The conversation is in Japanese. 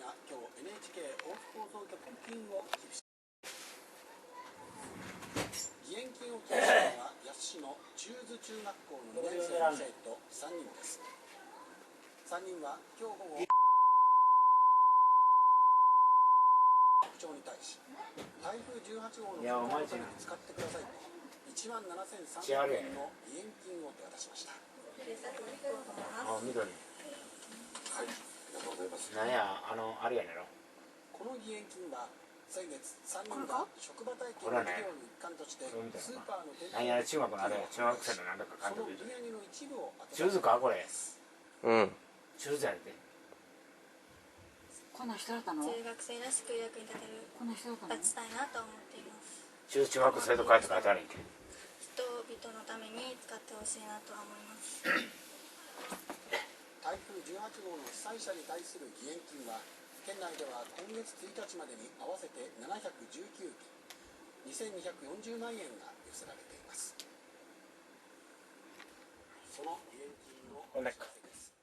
が今日 NHK 大津放送局金を寄付し、義援金を寄付したのは八市の中津中学校の2年生の生徒3人です。3人は今日午後局長に対し、台風18号の復興のために使ってくださいと17300円の義援金を手渡しました。あ、緑。はい、ありがとうございます。なんや、あれやねろ。この義援金は先月3人が職場体験の授業の一環としてスーパーの店なんや、中学のあれ、中学生のなんだか監その督。売り上げの一部を中津かこれ。うん。中津やで。こんなんしてらったの？中学生らしく役に立てるこんなんしてらったの？立ちたいなと思っています。中学生と書いて書いてあるんけ。人々のために使ってほしいなとは思います。台風18号の被災者に対する義援金は県内では今月1日までに合わせて719件、2240万円が寄せられています。その義援金のお知らせです。